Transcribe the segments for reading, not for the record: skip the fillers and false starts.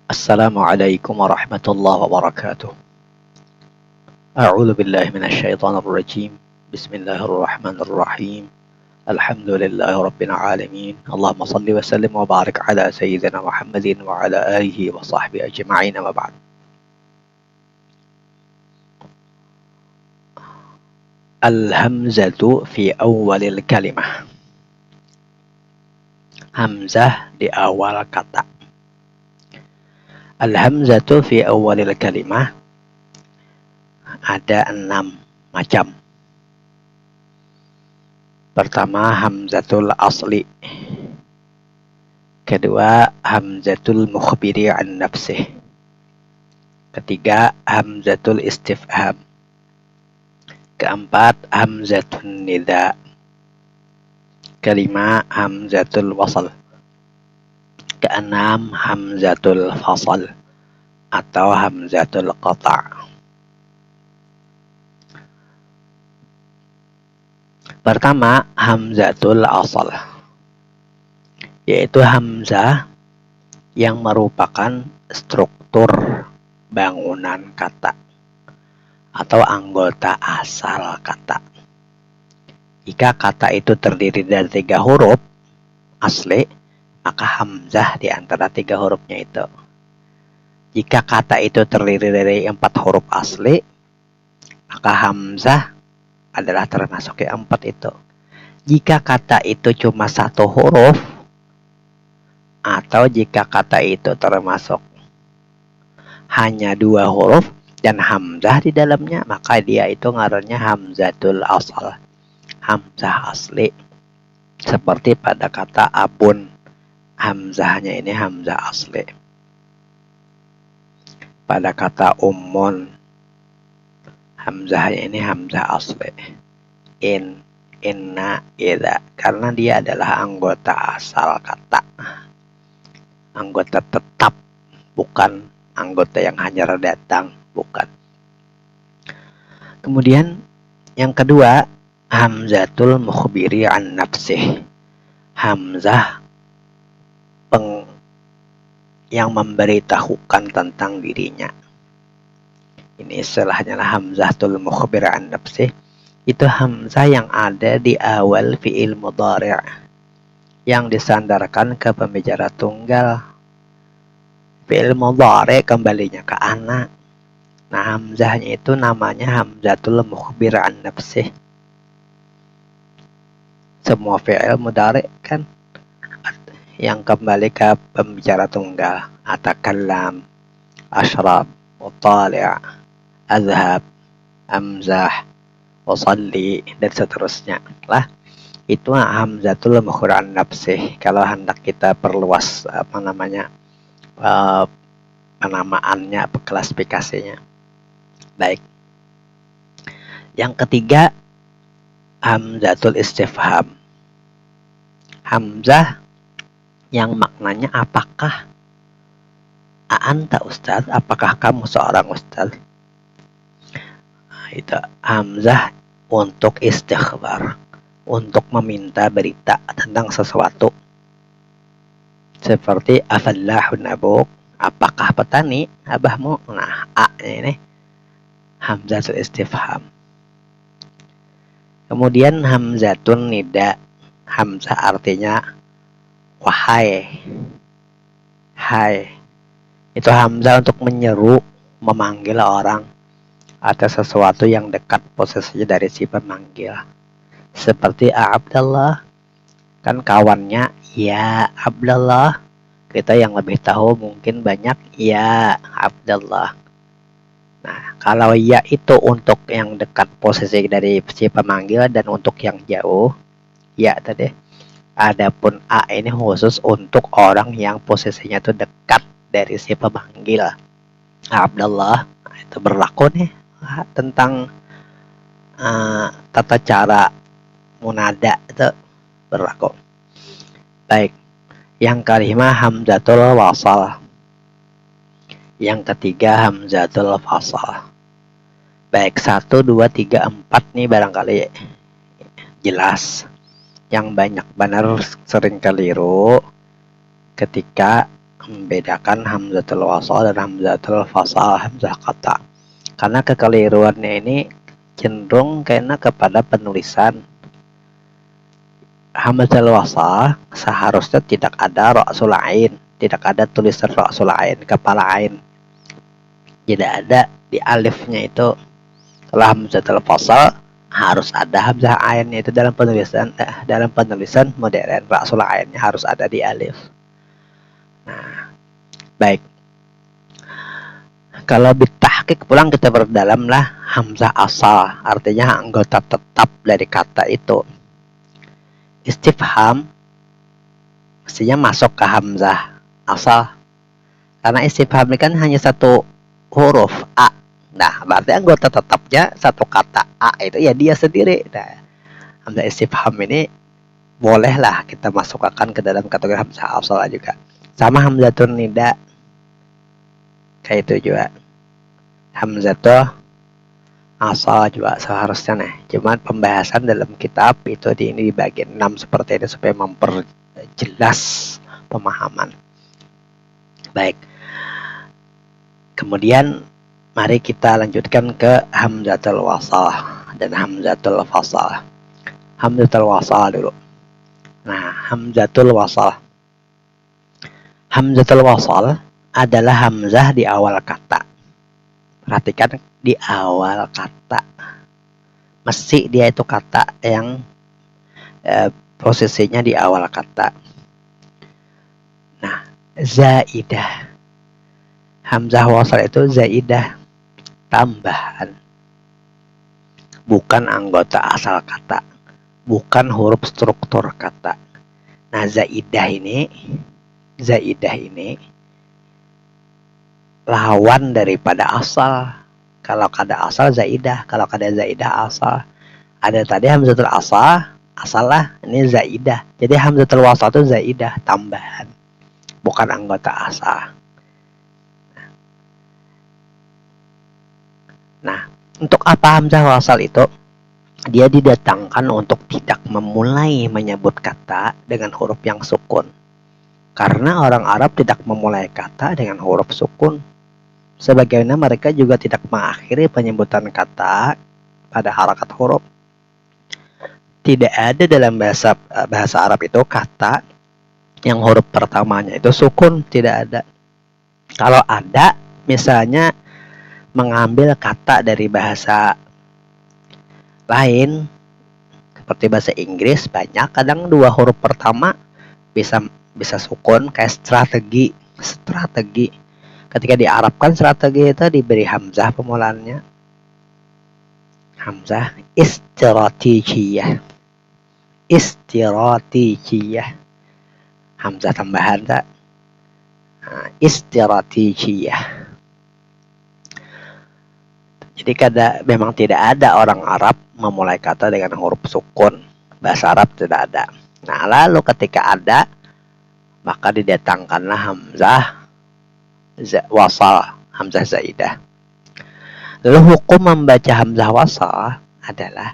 Assalamualaikum warahmatullahi wabarakatuh. A'udzu billahi minasyaitonir rajim. Bismillahirrahmanirrahim. Alhamdulillahi rabbil alamin. Allahumma shalli wa sallim wa barik ala sayyidina Muhammadin wa ala alihi wa sahbihi ajma'in, amma ba'd. Al-hamzatu fi awwalil kalimah. Hamzah di awal kata. Al-hamzatu fi awwalil kalimah ada 6 macam. Pertama, hamzatul asli. Kedua, hamzatul mukhbiri an nafsih. Ketiga, hamzatul istifham. Keempat, hamzatun nida. Kelima, hamzatul wasal. Keenam, hamzatul fasal atau hamzatul qata'. Pertama, hamzatul asal, yaitu hamzah yang merupakan struktur bangunan kata atau anggota asal kata. Jika kata itu terdiri dari 3 huruf asli, maka hamzah di antara 3 hurufnya itu. Jika kata itu terdiri dari 4 huruf asli, maka hamzah adalah termasuk yang 4 itu. Jika kata itu cuma 1 huruf, atau jika kata itu termasuk hanya 2 huruf dan hamzah di dalamnya, maka dia itu ngarannya hamzatul asal, hamzah asli. Seperti pada kata abun, hamzahnya ini hamzah asli. Pada kata ummun, hamzahnya ini hamzah asli. Inna, idza, karena dia adalah anggota asal kata, anggota tetap, bukan anggota yang hanya datang, bukan. Kemudian yang kedua, hamzatul mukhbiri an nafsih, hamzah yang memberitahukan tentang dirinya. Ini istilahnya hamzatul mukhbir an nafsih. Itu hamzah yang ada di awal fi'il mudhari' yang disandarkan ke pembicara tunggal. Fi'il mudhari' kembalinya ke ana. Nah, hamzahnya itu namanya hamzatul mukhbir an nafsih. Semua fi'il mudhari' kan yang kembali ke pembicara tunggal. Atakallam, ashrab, utali', azhab, amzah, wasalli, dan seterusnya lah. Itu hamzatul mukhbir an nafsih. Kalau hendak kita perluas penamaannya, klasifikasinya. Baik. Yang ketiga, hamzatul istifham, hamzah yang maknanya apakah. Anta ustaz, apakah kamu seorang ustaz? Itu hamzah untuk istighfar, untuk meminta berita tentang sesuatu. Seperti afallahun abuk, apakah petani abahmu? Nah, a ini hamzatul istifham. Kemudian hamzatun nida, hamzah artinya wahai, hai. Itu hamzah untuk menyeru, memanggil orang atau sesuatu yang dekat posisinya dari si pemanggil. Seperti Abdullah, kan kawannya ya Abdullah. Kita yang lebih tahu mungkin banyak ya Abdullah. Nah, kalau ya itu untuk yang dekat posisi dari si pemanggil, dan untuk yang jauh ya tadi. Adapun a ini khusus untuk orang yang posisinya itu dekat dari si pemanggil. Abdullah, itu berlaku nih tentang tata cara munada itu berlaku. Baik. Yang kelima hamzatul wasal. Yang ketiga hamzatul fasal. Baik, 1, 2, 3, 4 nih barangkali jelas. Yang banyak benar sering keliru ketika membedakan hamzatul wasal dan hamzatul fasal, hamzah kata. Karena kekeliruannya ini cenderung karena kepada penulisan. Hamzatul wasal seharusnya tidak ada ra'sul ain, tidak ada tulisan ra'sul ain, kepala ain. Tidak ada di alifnya itu. Kalau hamzatul fasal harus ada hamzah ain, itu dalam penulisan modern ra'sul ainnya harus ada di alif. Nah, baik. Kalau bitahqiq pulang kita berdalamlah hamzah asal, artinya anggota tetap dari kata itu. Istifham mestinya masuk ke hamzah asal. Karena istifham ini kan hanya satu huruf a. Nah, berarti anggota tetapnya satu kata a itu ya dia sendiri. Nah, hamzah istifham ini bolehlah kita masukkan ke dalam kategori hamzah asal juga. Sama hamzatun nida kayak itu juga. Hamzatul asal juga seharusnya nih. Cuman pembahasan dalam kitab itu di bagian 6 seperti ini supaya memperjelas pemahaman. Baik. Kemudian mari kita lanjutkan ke hamzatul wasal dan hamzatul fasal. Hamzatul wasal dulu. Nah, hamzatul wasal. Hamzatul wasal adalah hamzah di awal kata. Perhatikan di awal kata. Mesti dia itu kata yang posisinya di awal kata. Nah, zaidah. Hamzah wasal itu zaidah, tambahan. Bukan anggota asal kata. Bukan huruf struktur kata. Nah, zaidah ini lawan daripada asal. Kalau kada asal zaidah, kalau kada zaidah asal. Ada tadi hamzatul asal lah, ini zaidah. Jadi hamzatul wasal itu zaidah, tambahan, bukan anggota asal. Nah, untuk apa hamzah wasal itu? Dia didatangkan untuk tidak memulai menyebut kata dengan huruf yang sukun. Karena orang Arab tidak memulai kata dengan huruf sukun. Sebagaimana mereka juga tidak mengakhiri penyebutan kata pada harakat huruf. Tidak ada dalam bahasa Arab itu kata yang huruf pertamanya itu sukun, tidak ada. Kalau ada, misalnya mengambil kata dari bahasa lain, seperti bahasa Inggris, banyak kadang dua huruf pertama bisa sukun, kayak strategi. Ketika diarabkan strategi itu diberi hamzah pemulaannya. Hamzah istiratijiyah. Hamzah tambahan tak? Nah, istiratijiyah. Jadi memang tidak ada orang Arab memulai kata dengan huruf sukun. Bahasa Arab tidak ada. Nah, lalu ketika ada, maka didatangkanlah hamzah wasal, hamzah zaidah. Lalu hukum membaca hamzah wasal adalah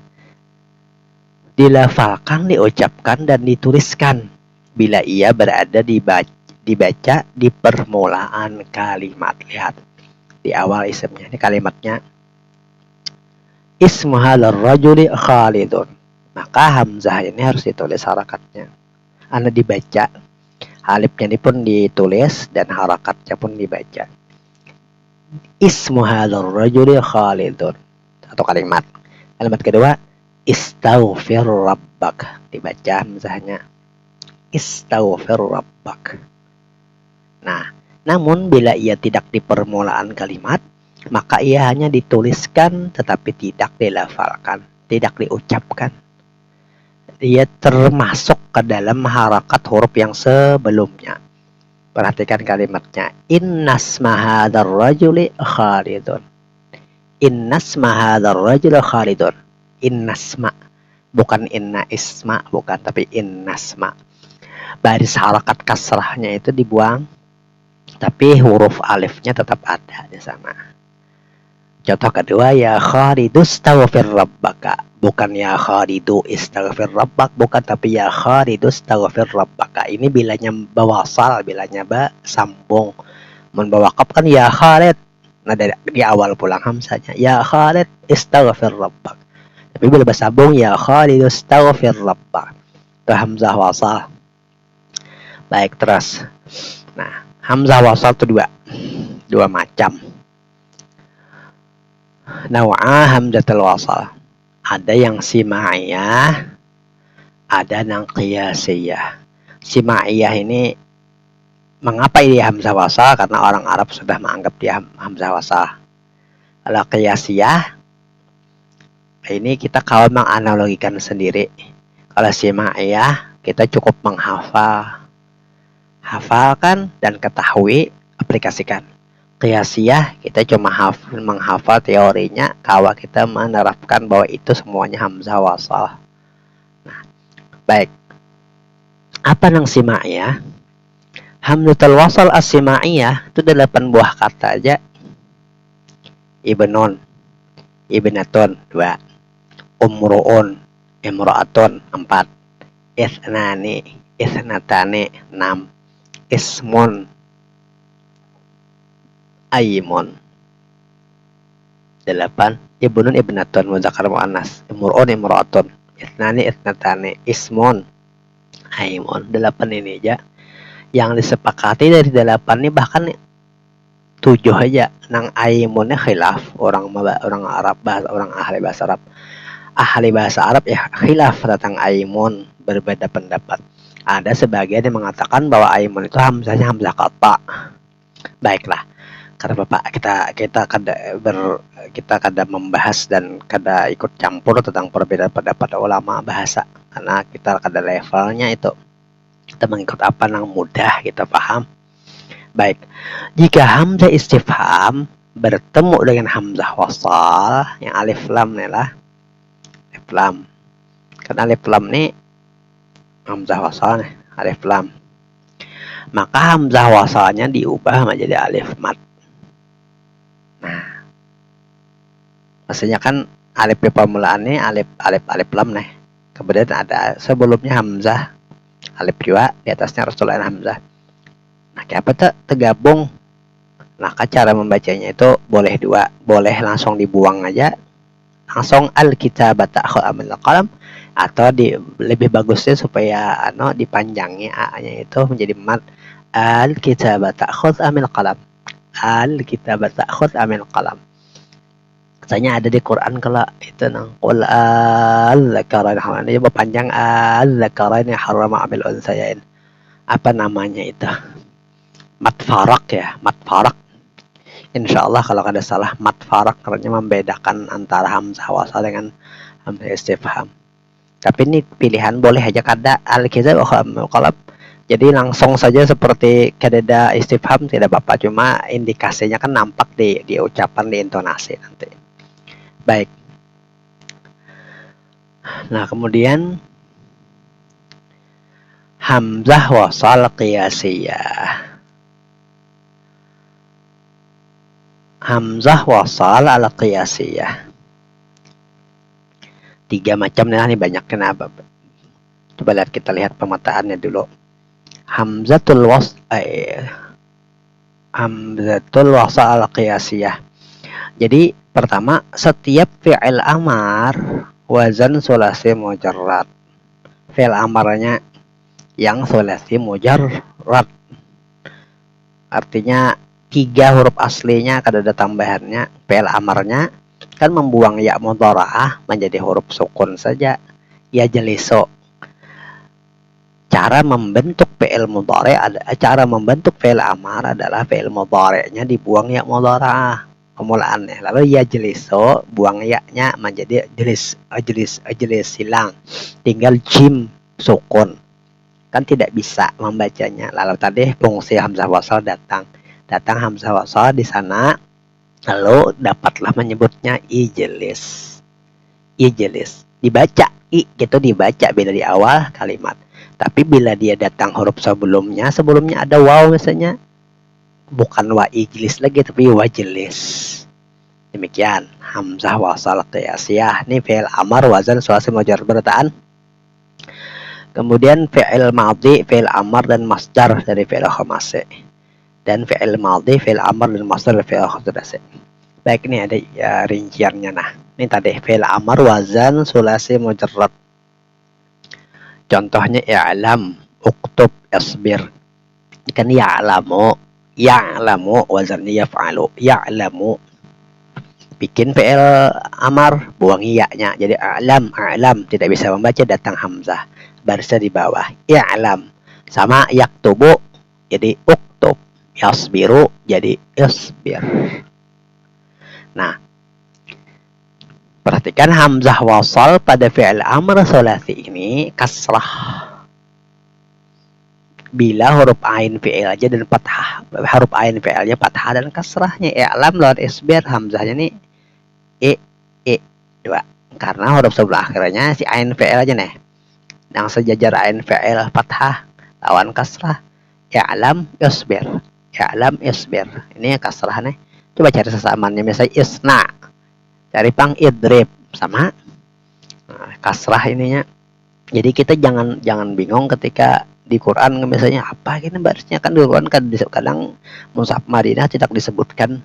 dilafalkan, diucapkan, dan dituliskan bila ia berada dibaca di permulaan kalimat. Lihat di awal isimnya, ini kalimatnya ismu hadzal rajuli Khalidun. Maka hamzah ini harus ditulis harakatnya. Anda dibaca, alifnya ini pun ditulis dan harakatnya pun dibaca. Ismu hadzal rajuli Khalidun. Satu kalimat. Kalimat kedua, istaghfir rabbak. Dibaca hamzahnya. Istaghfir rabbak. Nah, namun bila ia tidak di permulaan kalimat, maka ia hanya dituliskan tetapi tidak dilafalkan, tidak diucapkan. Ia termasuk ke dalam harakat huruf yang sebelumnya. Perhatikan kalimatnya. Innasma hadzal rajuli Khalidun. Innasma hadzal rajuli Khalidun. Innasma. Bukan inna isma, bukan, tapi innasma. Baris harakat kasrahnya itu dibuang, tapi huruf alifnya tetap ada di sana. Contoh kedua, ya Khalidus taghfir rabbaka. Bukan ya Khalidu istaghfir rabbak, bukan, tapi ya Khalidu istaghfir rabbaka. Ini bilanya bawasal, bilanya sambung. Mun bawakaf kan ya Khalid. Nah di awal pulang hamzanya ya Khalid istaghfir rabbak. Tapi bila bersambung ya Khalidu istaghfir rabbak. Itu hamzah wasal. Baik, terus. Nah, hamzah wasal itu dua macam. Naw'a hamzatul wasal. Ada yang sima'iyah, ada yang qiyasiyah. Sima'iyah ini mengapa ini hamzah wasal? Karena orang Arab sudah menganggap dia hamzah wasal. Kalau qiyasiyah ini kita kalau menganalogikan sendiri. Kalau sima'iyah kita cukup menghafal. Hafalkan dan ketahui, aplikasikan. Qiyasiyah kita cuma menghafal teorinya, kalau kita menerapkan bahwa itu semuanya hamzah wasal. Nah, baik. Apa nang sima'iyah? Hamzatul wasal as-sima'iyah itu 8 buah kata aja. Ibnun, ibnatun 2, umruun, imra'atun 4, isnani, isnatani 6, ismun, aimun 8, ibnun ibnatun muzakkar muannas, imruun imraatun, isnani isnatani, ismun, aimun. 8 ini aja yang disepakati dari 8 ini, bahkan 7 aja. Nang aimunnya khilaf, orang Arab, orang ahli bahasa Arab. Ahli bahasa Arab ya khilaf tentang aimun, berbeda pendapat. Ada sebagian yang mengatakan bahwa aimun itu hamzahnya hamzah qata. Baiklah, karena Bapak kita kada membahas dan kada ikut campur tentang perbedaan pendapat ulama bahasa, karena kita kada levelnya itu. Kita mengikut apa yang mudah kita paham. Baik, jika hamzah istifham bertemu dengan hamzah wasal yang alif lam nih lah, alif lam. Kan alif lam nih hamzah wasal nih, alif lam. Maka hamzah wasalnya diubah menjadi alif mat. Nah, maksudnya kan alif di permulaan nih alif lam nih. Kemudian ada sebelumnya hamzah alif juga, di atasnya harus tulisan hamzah. Nah, kayak apa tuh? Tergabung. Nah, cara membacanya itu boleh dua, boleh langsung dibuang aja, langsung al-kitabata amil qalam, atau lebih bagusnya supaya dipanjangi a-nya itu menjadi mat, al-kitabata amil qalam, al-kitabata amil qalam. Katanya ada di Quran kalau itu nang qul al-zakarain, ini panjang al-zakarain harrama amil unsayain. Apa namanya itu? Mat farak ya, mat farak. Insyaallah kalau ada salah mat farak, karena membedakan antara hamzah wasal dengan hamzah istifham. Tapi ini pilihan, boleh aja kada al-kitab amil qalam. Jadi langsung saja seperti kada istifham tidak apa-apa, cuma indikasinya kan nampak di ucapan, di intonasi nanti. Baik. Nah, kemudian hamzah wasal qiyasiyah. Hamzah wasal ala qiyasiyah. 3 macam nih, banyak kenapa. Coba kita lihat pemetaannya dulu. Hamzatul wasal ala qiyasiyah. Jadi pertama, setiap fi'il amar wazan sulasi mujarrad. Fi'il amarnya yang sulasi mujarrad. Artinya 3 huruf aslinya kada ada tambahannya. Fi'il amarnya kan membuang ya mudhara'ah menjadi huruf sukun saja. Ya jaliso. Cara membentuk fi'il mudhari', cara membentuk fi'il amar adalah fi'il mudhari'nya dibuang ya mudhara'ah permulaannya. Lalu ya jeliso, buang ya-nya menjadi jelis hilang. Tinggal jim sukun. Kan tidak bisa membacanya. Lalu tadi fungsi hamzah wasal datang hamzah wasal di sana, lalu dapatlah menyebutnya ijelis. Dibaca gitu, dibaca bila di awal kalimat. Tapi bila dia datang huruf sebelumnya ada waw misalnya, bukan wa ijlis lagi tapi wa jelis. Demikian hamzah wasal qiyasiyah ini fi'il amar wazan sulasi mujarrad berataan. Kemudian fi'il madhi, fi'il amar dan masdar dari fi'il khamasi. Dan fi'il madhi, fi'il amar dan masdar dari fi'il khamasi. Baik, ini ada ya, rinciannya. Nah, ini tadi fi'il amar wazan sulasi mujarrad. Contohnya i'lam, uktub, isbir. Kan ya'lamu, ya'lamu wazannya yaf'alu, ya'lamu. Bikin fi'il amar, buang iya-nya jadi a'lam, a'lam, tidak bisa membaca, datang hamzah. Barisnya di bawah. I'lam. Sama yaktubu jadi uktub, yasbiru jadi isbir. Nah, perhatikan hamzah wasal pada fi'il amr sulasi ini kasrah. Bila huruf ain fi'il aja dan fathah, huruf ain fi'ilnya fathah dan kasrahnya. I'lam lawan isbir, hamzahnya nih dua. Karena huruf sebelum akhirnya si ain fi'il aja nih. Yang sejajar ain fi'il fathah lawan kasrah. I'lam isbir, i'lam isbir. Ini kasrah nih. Coba cari sesamaannya, misalnya isna, cari pang idrib, sama kasrah ininya. Jadi kita jangan bingung ketika di Quran misalnya apa gini barisnya, kan di Quran kan kadang mushaf Madinah tidak disebutkan,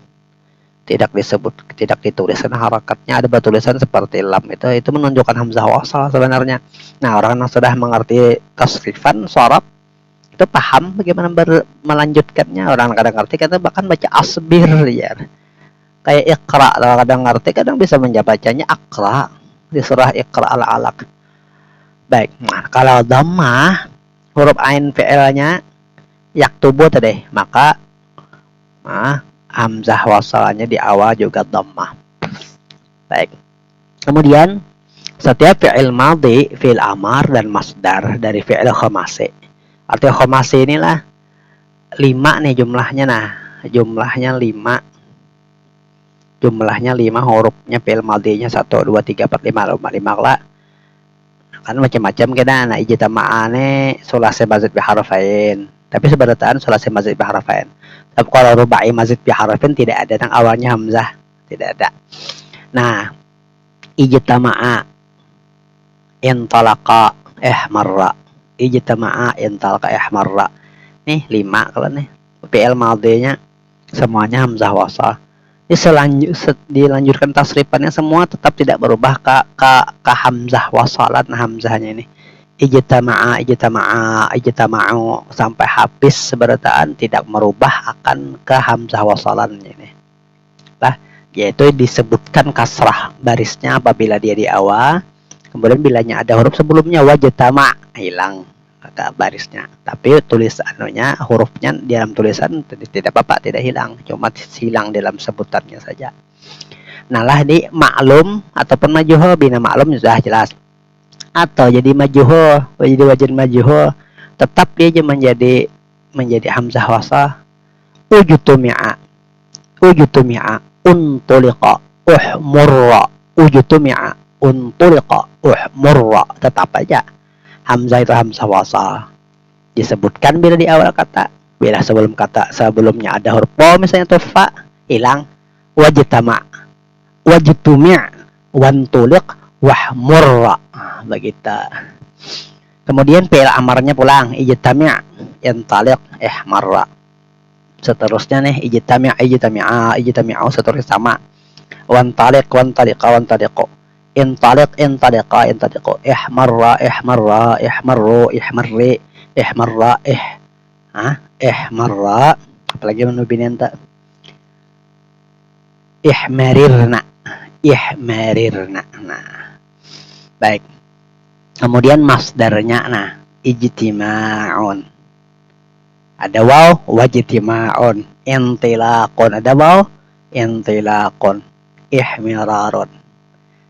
tidak dituliskan harakatnya, ada tulisan seperti lam, itu menunjukkan hamzah wasal sebenarnya. Nah, orang yang sudah mengerti tasrifan sharaf itu paham bagaimana melanjutkannya. Orang kadang ngerti kata bahkan baca asbir ya. Kayak iqra, kadang ngerti kadang bisa bacanya akra di surah Iqra al-alaq. Baik, nah, kalau dhammah huruf ain fi'ilnya yaktubu tadi, maka hamzah wasalnya di awal juga dhammah. Baik. Kemudian setiap fi'il madhi, fi'il amar dan masdar dari fi'il khamasi. Artinya khamasi inilah 5 nih jumlahnya. Nah, jumlahnya 5. Jumlahnya 5 hurufnya fi'il madhinya 1 2 3 4 5 lah. Kan macam-macam kita. Nah, ijtama'ane sulasi mazid bi harfain. Tapi seberataan sulasi mazid bi harfain. Tapi kalau rubai mazid bi harfain tidak ada yang awalnya hamzah, tidak ada. Nah, ijtama'a intalaqa ihmarra, ijtama'a intalaqa ihmarra. Nih 5 kalau nih fi'il madhinya semuanya hamzah wasal. Ini dilanjutkan tasrifannya semua tetap tidak berubah ke hamzah wasalan hamzahnya ini. Ijtama'a ijtama'u sampai habis seberataan tidak merubah akan ke hamzah wasalannya ini. Lah, yaitu disebutkan kasrah barisnya apabila dia di awal. Kemudian bilanya ada huruf sebelumnya wajtama, hilang barisnya. Tapi tulisannya, hurufnya dalam tulisan tidak apa-apa, tidak hilang, cuma hilang dalam sebutannya saja. Nah, lah di maklum ataupun majhul, bina maklum sudah jelas. Atau jadi majhul, jadi wajan majhul, tetap dia menjadi hamzah wasal. Ujutumi'a untuliqa uhmurra, ujutumi'a untuliqa uhmurra, tetap aja hamzah itu hamzah wasal. Disebutkan bila di awal kata, bila sebelum kata sebelumnya ada huruf po misalnya tuh fa, hilang. Wajtumi' wantuliq wahmurra, begitu. Kemudian fi'il amarnya pulang, ijtami' yantaliq ihmarra. Seterusnya nih ijtami'u seterusnya sama. Wantaliq wantaliqu. Intaliq intaliqu. Ihmarra ihmarru ihmarri ihmarra ihmarra. Apalagi menubin enta. Ihmarirna. Nah, baik. Kemudian masdarnya, nah, ijtima'un. Ada waw, wajtima'un. Intilaqun, ada waw, intilaqun. Ihmirarun.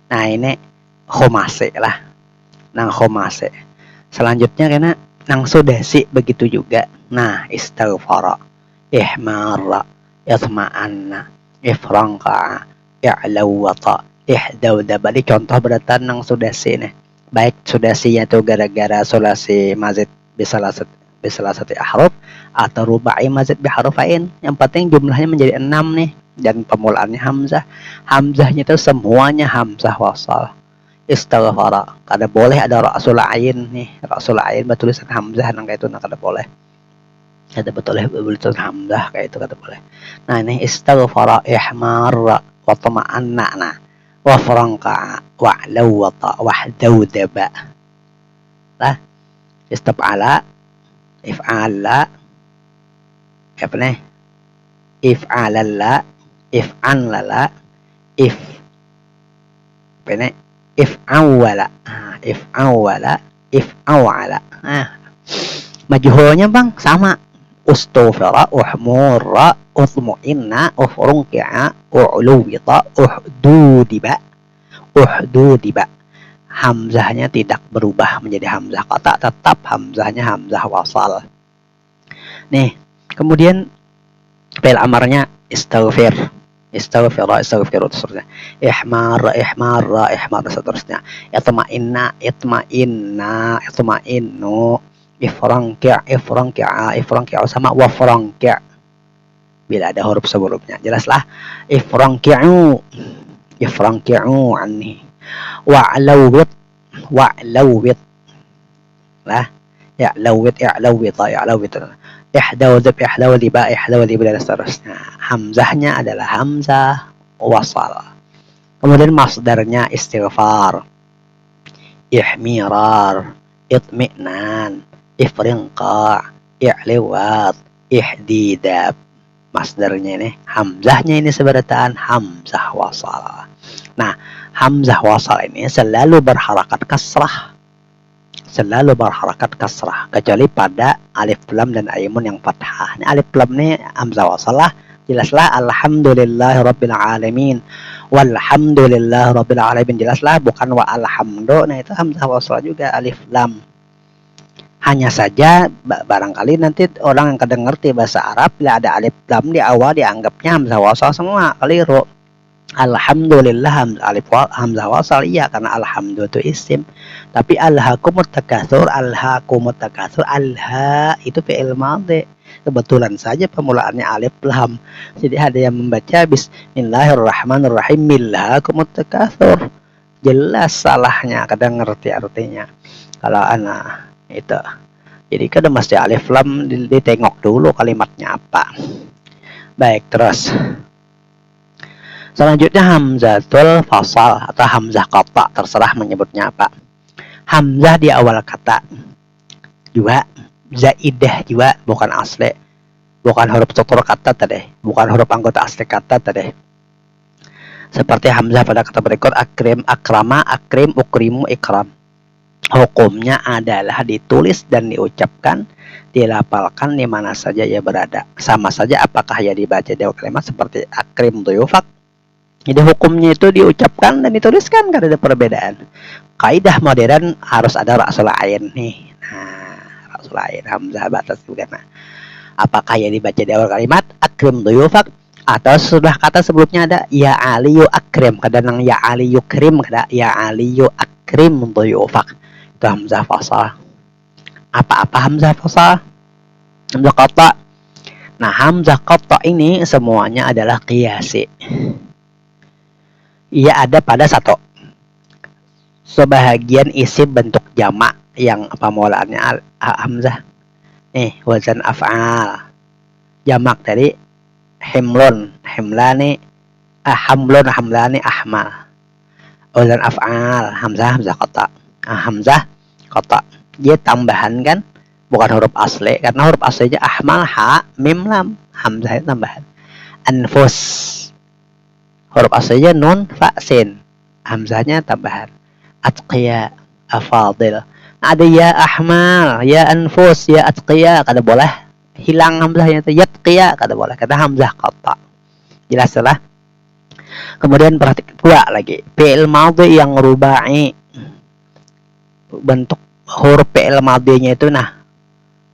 Nah, ini khomase lah. Nang khomase. Selanjutnya kena nang sudasi begitu juga. Nah, istighfara, ihmarra, yatma'anna, ifranqa, i'lawata, ihdawdaba. Ini contoh beratan nang sudasi nih. Baik sudasinya tuh gara-gara sulasi mazid bisalasati ahruf atau rubai mazid biharfain. Yang penting jumlahnya menjadi 6 nih. dan pemulaannya hamzah. Hamzahnya itu semuanya hamzah wasal. Istighfara kada boleh ada ra'sul ain nih, ra'sul ain bertulisan hamzah nang kayak itu kada boleh. Kada boleh bertulisan hamzah kayak itu kada boleh. Nah ini istighfara ihmar wa tama'anna nah wa franqa wa lawata wa dawdaba. Lah istab'ala if'ala apa nih? If'alalla if'anlala if apa nih? If'awwala if'awwala if'awwala. Nah majhulnya bang sama. Ustufira uhmura uthmu'inna ufrunki'a u'luwita uhdudiba uhdudiba. Hamzahnya tidak berubah menjadi hamzah qata, tetap hamzahnya hamzah wasal. Nih kemudian fi'il amarnya istaghfir istaghfira istaghfiru seterusnya. Ihmar ihmar ihmar seterusnya. Itma'inna itma'inna itma'innu ifranki' ifranki'a ifranki'u sama wa franki' bila ada huruf sebelumnya. Jelaslah ifranki'u ifranki'u anni wa'lawit wa'lawit lah ya'lawit ya'lawit ya'lawit ihdawdib ihdawdiba ihdawdiba dan seterusnya. Hamzahnya adalah hamzah wasal. Kemudian masdarnya istighfar ihmirar itmi'nan ifrinqa i'liwat ihdidab. Masdarnya ini hamzahnya ini seberataan hamzah wasal. Nah hamzah wasal ini selalu berharakat kasrah, selalu berharakat kasrah kecuali pada alif lam dan aimun yang fathah. Ini alif lam ini hamzah wasal lah. Jelaslah alhamdulillahirabbil alamin walhamdulillahirabbil alamin. Jelaslah bukan wa alhamdu. Nah itu hamzah wasal juga alif lam. Hanya saja barangkali nanti orang yang kadang ngerti bahasa Arab bila ada alif lam di awal dianggapnya hamzah wasal semua. Keliru. Alhamdulillah alif hamzah wasal iya karena alhamdulillah itu isim. Tapi alhaakumut takatsur alhaakumut takatsur alha itu fi'il madhi. Kebetulan saja pemulaannya alif lam. Jadi ada yang membaca bismillahirrahmanirrahim milhakumut takatsur. Jelas salahnya kadang ngerti artinya. Kalau anak itu jadi kadang mesti alif lam ditengok dulu kalimatnya apa. Baik terus selanjutnya hamzatul fasal atau hamzah qata, terserah menyebutnya apa. Hamzah di awal kata juga zaidah juga bukan asli, bukan huruf struktur kata tadi, bukan huruf anggota asli kata tadi. Seperti hamzah pada kata berikut akrim akrama akrim ukrimu ikram. Hukumnya adalah ditulis dan diucapkan, dilafalkan di mana saja ia berada. Sama saja apakah ia dibaca di kalimat seperti akrim duyufak. Jadi hukumnya itu diucapkan dan dituliskan, karena ada perbedaan. Kaidah modern harus ada ra'sul ain nih. Nah, ra'sul ain hamzah batas juga. Nah, apakah ia dibaca di awal kalimat akrim duyufak atau sudah kata sebelumnya ada ya aliyu akrim, kadang ya aliyu krim, kadang ya aliyu akrim duyufak. Itu hamzah fasal. Apa-apa hamzah fasal? Hamzah qata. Nah, hamzah qata ini semuanya adalah qiyasi. Ia ada pada satu sebahagian isim bentuk jamak yang pemulaannya hamzah. Nih, wazan af'al. Jamak dari himlun, himlani, hamlun, hamlani, ahmal. Wazan af'al, hamzah, hamzah qata. Hamzah qata. Dia tambahan kan, bukan huruf asli, karena huruf aslinya ahmal ha mim lam, hamzah itu tambahan. Anfus, huruf aslinya nun fa sin, hamzahnya tambahan. Atqiya, afadil. Ada ya ahmal, ya anfus, ya atqiya, kada boleh hilang hamzahnya itu, yatqiya kada boleh, karena hamzah qata. Jelas lah. Kemudian perhatikan dua lagi, fi'il madhi yang rubai. Bentuk huruf fi'il madhinya itu nah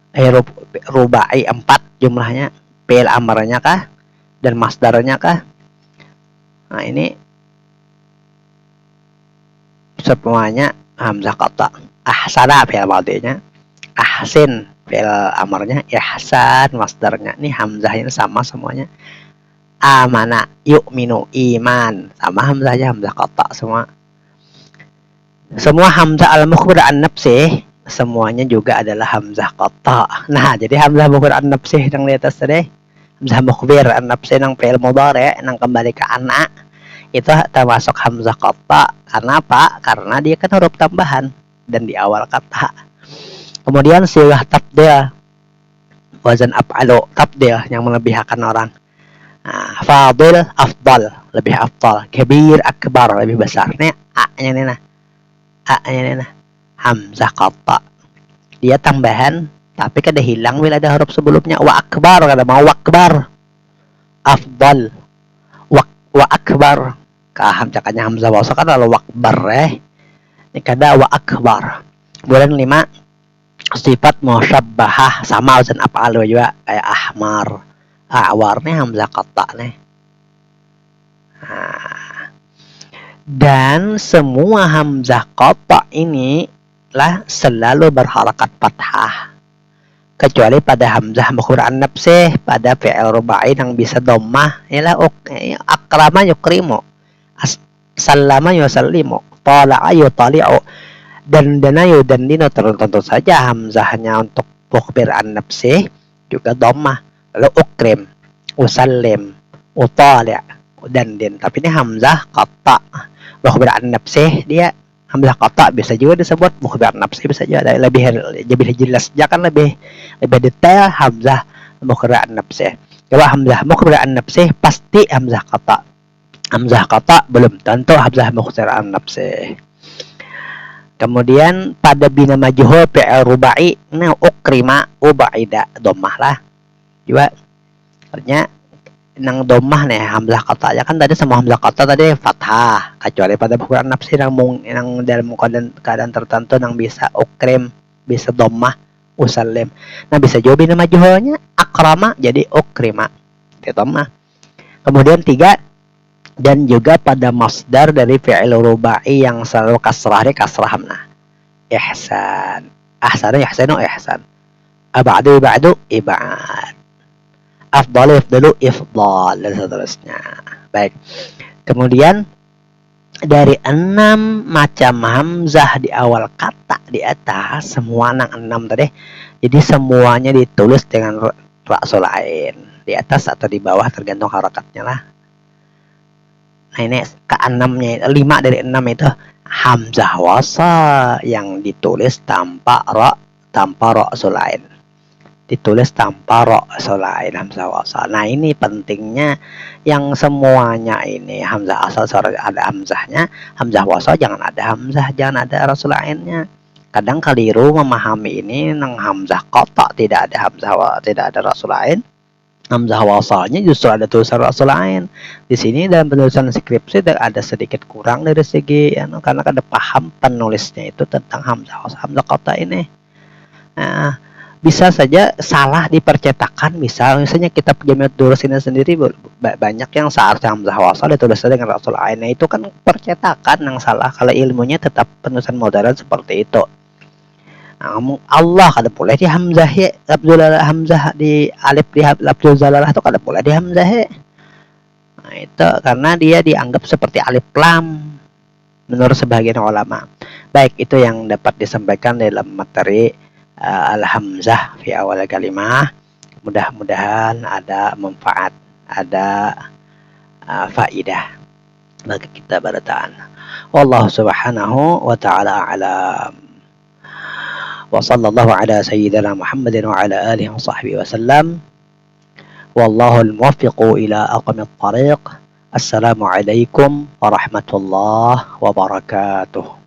huruf rubai 4 jumlahnya, fi'il amarnya kah dan masdarnya kah. Nah ini semuanya hamzah qata. Ahsana fi'il madhinya, ahsin fi'il amarnya, ihsan masdarnya. Ini hamzahnya sama semuanya. amana, yu'minu, iman. Sama hamzahnya hamzah qata semua. Semua hamzah al-mukhbir an nafsih semuanya juga adalah hamzah qata. Nah, jadi hamzah mukhbir an nafsih yang di atas tadi, hamzah mukhbir an nafsih yang fi'il mudhari yang kembali ke ana, itu termasuk hamzah qata. Karena apa? Karena dia kan huruf tambahan dan di awal kata. Kemudian sighah tabdil, wazan af'alu, tabdil yang melebihkan orang. Nah, fadil, afdal, lebih afdal. Kabir, akbar, lebih besar. Nih a-nya nih nah. A-nya nih nah. Hamzah qata. Dia tambahan tapi kada hilang bila ada huruf sebelumnya. Wa akbar, kada mau akbar. Afdal. Wa akbar. Hamzahnya hamzah wasal kan lalu wakbar Ini kada wa akbar. Kemudian 5, sifat musyabbahah sama wazan af'al juga kayak ahmar, awar nih hamzah qata nih. Nah, dan semua hamzah qata ini lah selalu berharakat fathah kecuali pada hamzah mukhbir an nafsih, pada fi'il rubai yang bisa dhammah ialah akrama yukrimu, sallama yusallimu, tala'a yutali'u, dandana yudandinu. Tentu saja hamzahnya untuk mukhbir an nafsih juga dhammah, lalu ukrim, usallim, utali', dandin. Tapi ini hamzah qata mukhbir an nafsih, dia hamzah qata bisa juga disebut mukhbir an nafsih, bisa juga lebih jelas ya kan, lebih detail hamzah mukhbir an nafsih. Kalau hamzah mukhbir an nafsih pasti hamzah qata. Hamzah qata belum tentu hamzah mukhbir an nafsih. Kemudian pada bina majhul fi'il rubai, nah ukrima, ubaida, dhammah lah. Juga artinya nang dhammah nih hamzah qata ya kan, tadi semua hamzah qata tadi fathah kecuali pada mukhbir an nafsih yang dalam keadaan tertentu yang bisa ukrim, bisa dhammah, usallim. Nah bisa juga bina majhulnya akrama jadi ukrima, itu mah. Kemudian 3, dan juga pada masdar dari fi'il rubai yang selalu kasrah hamna. Ihsan, ahsana yahsanu ihsan, abadu ibadu ibad, afdalu ifdalu ifdal, dan seterusnya. Baik. Kemudian dari 6 macam hamzah di awal kata di atas, semua 6 tadi, jadi semuanya ditulis dengan ra'sul ain di atas atau di bawah tergantung harakatnya lah. Nah ini ke-6-nya, 5 dari 6 itu hamzah wasal yang ditulis tanpa ra'sul ain, ditulis tanpa ra'sul ain, hamzah wasal. Nah ini pentingnya yang semuanya ini hamzah asal ada hamzahnya, hamzah wasal jangan ada hamzah, jangan ada ra'sul ainnya. Kadang keliru memahami ini, nang hamzah qata tidak ada hamzah, tidak ada ra'sul ain. Hamzah wasalnya justru ada tulisan ra'sul ain. Di sini dalam penulisan skripsi ada sedikit kurang dari segi karena ada paham penulisnya itu tentang hamzah wasal, hamzah qata ini. Nah, bisa saja salah di percetakan, misalnya kitab Jami'ud Durus ini sendiri banyak yang seharusnya hamzah wasal ditulis dengan ra'sul ain. Itu kan percetakan yang salah, kalau ilmunya tetap penulisan modern seperti itu. Allah kada boleh di hamzah ya, hamzah di alif di lafzul zalalah itu kada boleh di hamzah ya. Nah, itu karena dia dianggap seperti alif lam menurut sebagian ulama. Baik, itu yang dapat disampaikan dalam materi al-hamzah fi awal kalimah. Mudah-mudahan ada manfaat, ada faidah bagi kita barataan. Wallahu subhanahu wa ta'ala a'lam. وصلى الله على سيدنا محمد وعلى آله وصحبه وسلم والله الموفق إلى أقم الطريق. السلام عليكم ورحمة الله وبركاته.